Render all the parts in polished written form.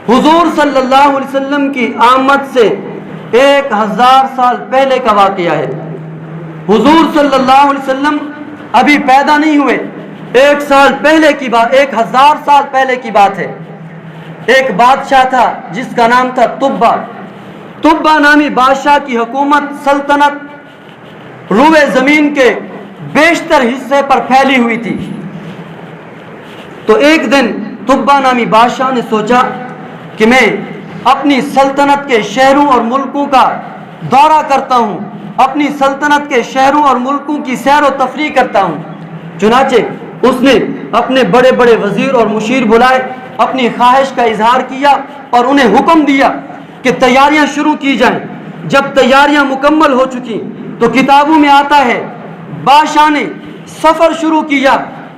حضور صلی اللہ علیہ وسلم کی آمد سے 1000 سال پہلے کا واقعہ ہے۔ حضور صلی اللہ علیہ وسلم ابھی پیدا نہیں ہوئے، 1000 سال پہلے کی بات ہے۔ ایک بادشاہ تھا جس کا نام تھا تبا نامی بادشاہ کی حکومت سلطنت روئے زمین کے بیشتر حصے پر پھیلی ہوئی تھی۔ تو ایک دن تبا نامی بادشاہ نے سوچا کہ میں اپنی سلطنت کے شہروں اور ملکوں کا دورہ کرتا ہوں، اپنی سلطنت کے شہروں اور ملکوں کی سیر و تفریح کرتا ہوں۔ چنانچہ اس نے اپنے بڑے بڑے وزیر اور مشیر بلائے، اپنی خواہش کا اظہار کیا اور انہیں حکم دیا کہ تیاریاں شروع کی جائیں۔ جب تیاریاں مکمل ہو چکی تو کتابوں میں آتا ہے بادشاہ نے سفر شروع کیا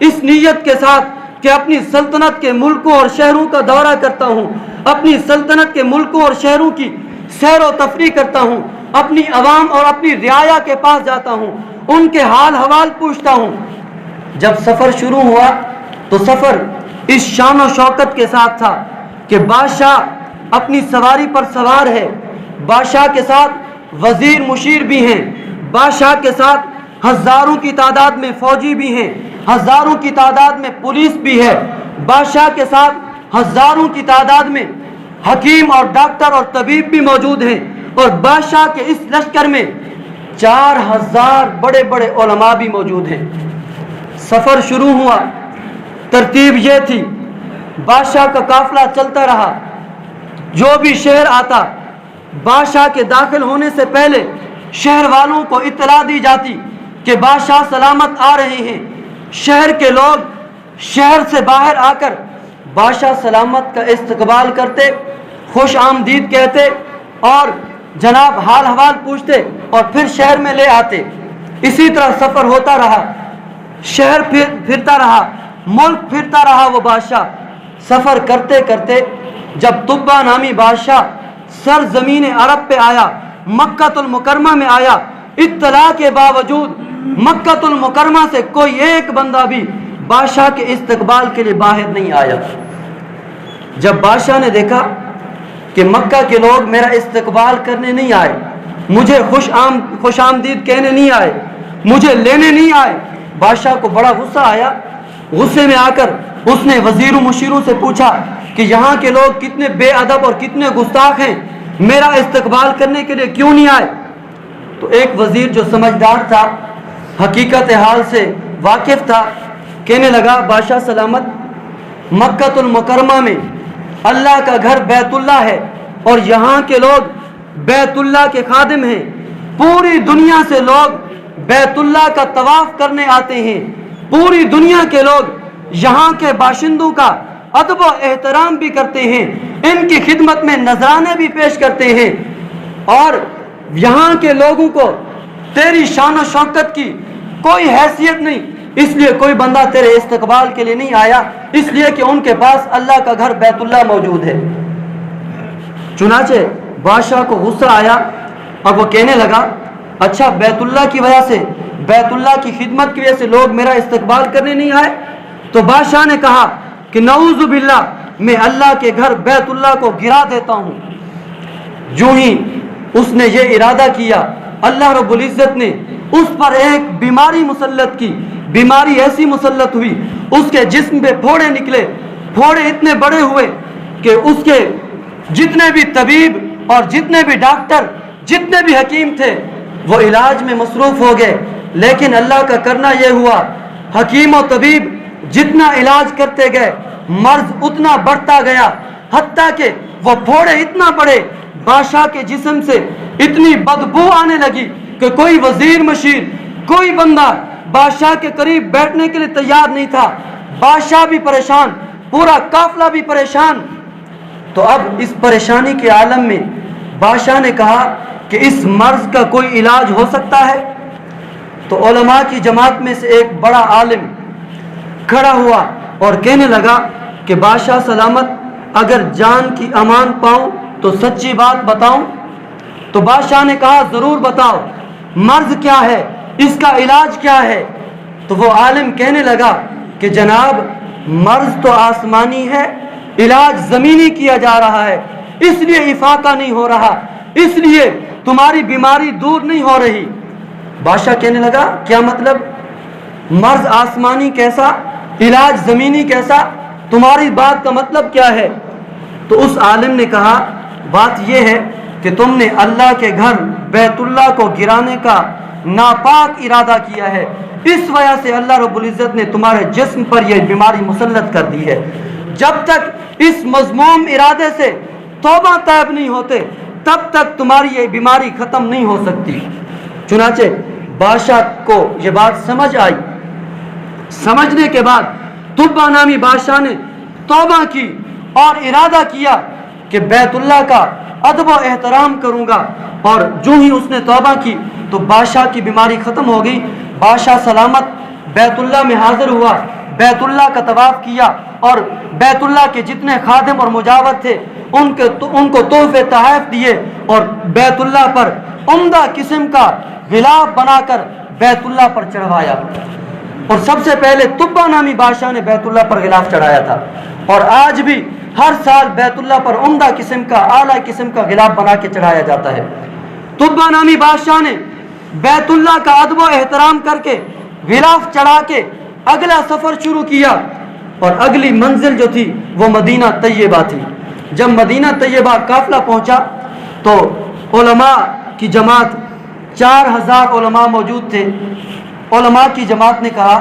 اس نیت کے ساتھ کہ اپنی سلطنت کے ملکوں اور شہروں کا دورہ کرتا ہوں، اپنی سلطنت کے ملکوں اور شہروں کی سیر و تفریح کرتا ہوں، اپنی عوام اور اپنی رعایا کے پاس جاتا ہوں، ان کے حال حوال پوچھتا ہوں۔ جب سفر شروع ہوا تو سفر اس شان و شوکت کے ساتھ تھا کہ بادشاہ اپنی سواری پر سوار ہے، بادشاہ کے ساتھ وزیر مشیر بھی ہیں، بادشاہ کے ساتھ ہزاروں کی تعداد میں فوجی بھی ہیں، ہزاروں کی تعداد میں پولیس بھی ہے، بادشاہ کے ساتھ ہزاروں کی تعداد میں حکیم اور ڈاکٹر اور طبیب بھی موجود ہیں، اور بادشاہ کے اس لشکر میں 4000 بڑے بڑے علماء بھی موجود ہیں۔ سفر شروع ہوا، ترتیب یہ تھی، بادشاہ کا قافلہ چلتا رہا، جو بھی شہر آتا بادشاہ کے داخل ہونے سے پہلے شہر والوں کو اطلاع دی جاتی کہ بادشاہ سلامت آ رہے ہیں۔ شہر کے لوگ شہر سے باہر آ کر بادشاہ سلامت کا استقبال کرتے، خوش آمدید کہتے اور جناب حال حوال پوچھتے اور پھر شہر میں لے آتے۔ اسی طرح سفر ہوتا رہا، شہر پھرتا رہا، ملک پھرتا رہا وہ بادشاہ۔ سفر کرتے کرتے جب تبا نامی بادشاہ سرزمین عرب پہ آیا، مکہ المکرمہ میں آیا، اطلاع کے باوجود مکہ المکرمہ سے کوئی ایک بندہ بھی بادشاہ کے استقبال کے لیے باہر نہیں آیا۔ جب بادشاہ نے دیکھا کہ مکہ کے لوگ میرا استقبال کرنے نہیں آئے، مجھے خوش آمدید کہنے نہیں آئے، مجھے لینے نہیں آئے، بادشاہ کو بڑا غصہ آیا۔ غصے میں آ کر اس نے وزیروں مشیروں سے پوچھا کہ یہاں کے لوگ کتنے بے ادب اور کتنے گستاخ ہیں، میرا استقبال کرنے کے لیے کیوں نہیں آئے؟ تو ایک وزیر جو سمجھدار تھا، حقیقت حال سے واقف تھا، کہنے لگا بادشاہ سلامت، مکہ المکرمہ میں اللہ کا گھر بیت اللہ ہے اور یہاں کے لوگ بیت اللہ کے خادم ہیں، پوری دنیا سے لوگ بیت اللہ کا طواف کرنے آتے ہیں، پوری دنیا کے لوگ یہاں کے باشندوں کا ادب و احترام بھی کرتے ہیں، ان کی خدمت میں نذرانے بھی پیش کرتے ہیں، اور یہاں کے لوگوں کو تیری شان و شوکت کی کوئی حیثیت نہیں، اس لیے کوئی بندہ تیرے استقبال کے لیے نہیں آیا، اس لیے کہ ان کے پاس اللہ کا گھر بیت اللہ موجود ہے۔ چنانچہ بادشاہ کو غصہ آیا اور وہ کہنے لگا اچھا بیت اللہ کی وجہ سے، بیت اللہ کی خدمت کی وجہ سے لوگ میرا استقبال کرنے نہیں آئے؟ تو بادشاہ نے کہا کہ نعوذ باللہ، میں اللہ کے گھر بیت اللہ کو گرا دیتا ہوں۔ جو ہی اس نے یہ ارادہ کیا، اللہ رب العزت نے اس پر ایک بیماری مسلط کی، بیماری ایسی مسلط ہوئی، اس کے جسم پہ پھوڑے نکلے، پھوڑے اتنے بڑے ہوئے کہ اس کے جتنے بھی طبیب اور جتنے بھی ڈاکٹر، جتنے بھی حکیم تھے وہ علاج میں مصروف ہو گئے، لیکن اللہ کا کرنا یہ ہوا، حکیم و طبیب جتنا علاج کرتے گئے مرض اتنا بڑھتا گیا، حتیٰ کہ وہ پھوڑے اتنا بڑے، بادشاہ کے جسم سے اتنی بدبو آنے لگی کہ کوئی وزیر مشیر، کوئی بندہ بادشاہ کے قریب بیٹھنے کے لیے تیار نہیں تھا۔ بادشاہ بھی پریشان، پورا قافلہ بھی پریشان۔ تو اب اس پریشانی کے عالم میں بادشاہ نے کہا کہ اس مرض کا کوئی علاج ہو سکتا ہے؟ تو علماء کی جماعت میں سے ایک بڑا عالم کھڑا ہوا اور کہنے لگا کہ بادشاہ سلامت، اگر جان کی امان پاؤں تو سچی بات بتاؤں؟ تو بادشاہ نے کہا ضرور بتاؤ، مرض کیا ہے، اس کا علاج کیا ہے؟ تو وہ عالم کہنے لگا کہ جناب مرض تو آسمانی ہے، علاج زمینی کیا جا رہا ہے، اس لیے افاقہ نہیں ہو رہا، اس لیے تمہاری بیماری دور نہیں ہو رہی۔ بادشاہ کہنے لگا کیا مطلب؟ مرض آسمانی کیسا، علاج زمینی کیسا، تمہاری بات کا مطلب کیا ہے؟ تو اس عالم نے کہا بات یہ ہے کہ تم نے اللہ کے گھر بیت اللہ کو گرانے کا ناپاک ارادہ کیا ہے، اس وجہ سے اللہ رب العزت نے تمہارے جسم پر یہ بیماری مسلط کر دی ہے۔ جب تک اس مذموم ارادے سے توبہ طیب نہیں ہوتے تب تک تمہاری یہ بیماری ختم نہیں ہو سکتی۔ چنانچہ بادشاہ کو یہ بات سمجھ آئی، سمجھنے کے بعد تبا نامی بادشاہ نے توبہ کی اور ارادہ کیا کہ بیت اللہ کا ادب و احترام کروں گا، اور جو ہی اس نے توبہ کی تو بادشاہ کی بیماری ختم ہو گئی۔ بادشاہ سلامت بیت اللہ میں حاضر ہوا، بیت اللہ کا طواف کیا، اور بیت اللہ کے جتنے خادم اور مجاور تھے ان کو تحفے تحائف دیے، اور بیت اللہ پر عمدہ قسم کا غلاف بنا کر بیت اللہ پر چڑھوایا۔ اور سب سے پہلے تبا نامی بادشاہ نے بیت اللہ پر غلاف چڑھایا تھا، اور آج بھی ہر سال بیت اللہ پر عمدہ قسم کا اعلیٰ قسم کا غلاف بنا کے چڑھایا جاتا ہے۔ تبا نامی بادشاہ نے بیت اللہ کا ادب و احترام کر کے غلاف چڑھا کے اگلا سفر شروع کیا، اور اگلی منزل جو تھی وہ مدینہ طیبہ تھی۔ جب مدینہ طیبہ قافلہ پہنچا تو علماء کی جماعت 4000 علماء موجود تھے۔ علماء کی جماعت نے کہا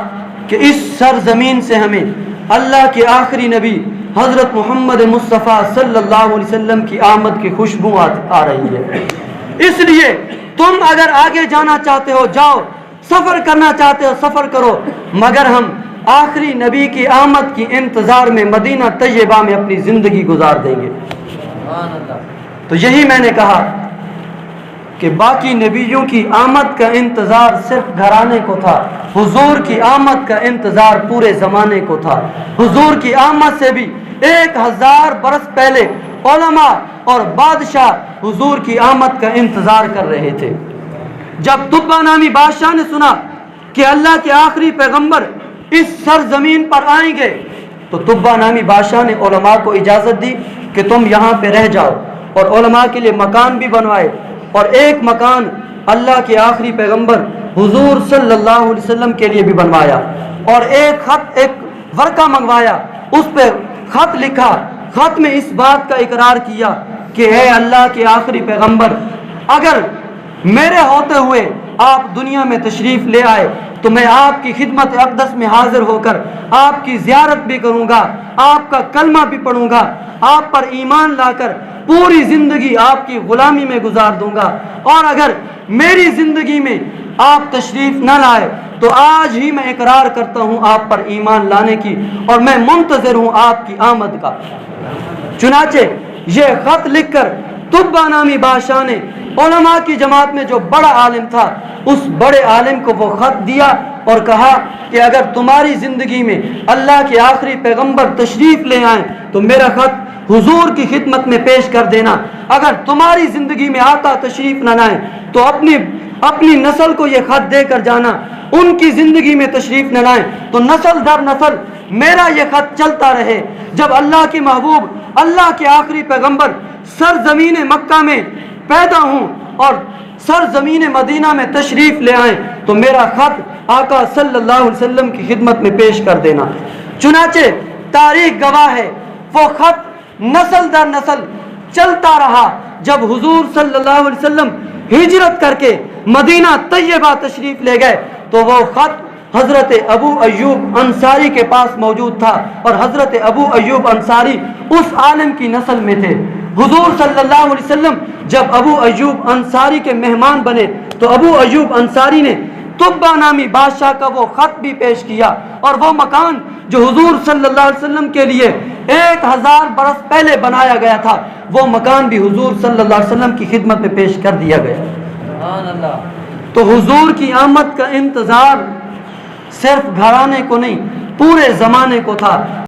کہ اس سرزمین سے ہمیں اللہ کے آخری نبی حضرت محمد مصطفیٰ صلی اللہ علیہ وسلم کی آمد کی خوشبو آ رہی ہے، اس لیے تم اگر آگے جانا چاہتے ہو جاؤ، سفر کرنا چاہتے ہو سفر کرو، مگر ہم آخری نبی کی آمد کی انتظار میں مدینہ طیبہ میں اپنی زندگی گزار دیں گے۔ تو یہی میں نے کہا کہ باقی نبیوں کی آمد کا انتظار صرف گھرانے کو تھا، حضور کی آمد کا انتظار پورے زمانے کو تھا۔ حضور کی آمد سے بھی 1000 برس پہلے علماء اور بادشاہ حضور کی آمد کا انتظار کر رہے تھے۔ جب تبا نامی بادشاہ نے سنا کہ اللہ کے آخری پیغمبر اس سرزمین پر آئیں گے تو تبا نامی بادشاہ نے علماء کو اجازت دی کہ تم یہاں پہ رہ جاؤ، اور علماء کے لیے مکان بھی بنوائے، اور ایک مکان اللہ کے آخری پیغمبر حضور صلی اللہ علیہ وسلم کے لیے بھی بنوایا، اور ایک ورقہ منگوایا، اس پہ خط لکھا، خط میں اس بات کا اقرار کیا کہ اے اللہ کے آخری پیغمبر، اگر میرے ہوتے ہوئے آپ دنیا میں تشریف لے آئے تو میں آپ کی خدمت اقدس میں حاضر ہو کر آپ کی زیارت بھی کروں گا، آپ کا کلمہ بھی پڑھوں گا، آپ پر ایمان لا کر پوری زندگی آپ کی غلامی میں گزار دوں گا، اور اگر میری زندگی میں آپ تشریف نہ لائے تو آج ہی میں اقرار کرتا ہوں آپ پر ایمان لانے کی، اور میں منتظر ہوں آپ کی آمد کا۔ چنانچہ یہ خط لکھ کر تبا نامی بادشاہ نے علماء کی جماعت میں جو بڑا عالم تھا اس بڑے عالم کو وہ خط دیا اور کہا کہ اگر تمہاری زندگی میں اللہ کے آخری پیغمبر تشریف لے آئیں تو میرا خط حضور کی خدمت میں پیش کر دینا، اگر تمہاری زندگی میں آقا تشریف نہ لائیں تو اپنی نسل کو یہ خط دے کر جانا، ان کی زندگی میں تشریف نہ لائیں تو نسل در نسل میرا یہ خط چلتا رہے، جب اللہ کے محبوب اللہ کے آخری پیغمبر سرزمین مکہ میں پیدا ہوں اور سرزمین مدینہ میں تشریف لے آئیں تو میرا خط آقا صلی اللہ علیہ وسلم کی خدمت میں پیش کر دینا۔ چنانچہ تاریخ گواہ ہے وہ خط نسل در نسل چلتا رہا۔ جب حضور صلی اللہ علیہ وسلم ہجرت کر کے مدینہ طیبہ تشریف لے گئے تو وہ خط حضرت ابو ایوب انصاری کے پاس موجود تھا، اور حضرت ابو ایوب انصاری اس عالم کی نسل میں تھے۔ حضور صلی اللہ علیہ وسلم جب ابو ایوب انصاری کے مہمان بنے تو ابو ایوب انصاری نے تبا نامی بادشاہ کا وہ خط بھی پیش کیا، اور وہ مکان جو حضور صلی اللہ علیہ وسلم کے لیے 1000 برس پہلے بنایا گیا تھا وہ مکان بھی حضور صلی اللہ علیہ وسلم کی خدمت میں پیش کر دیا گیا۔ سبحان اللہ۔ تو حضور کی آمد کا انتظار صرف گھرانے کو نہیں پورے زمانے کو تھا۔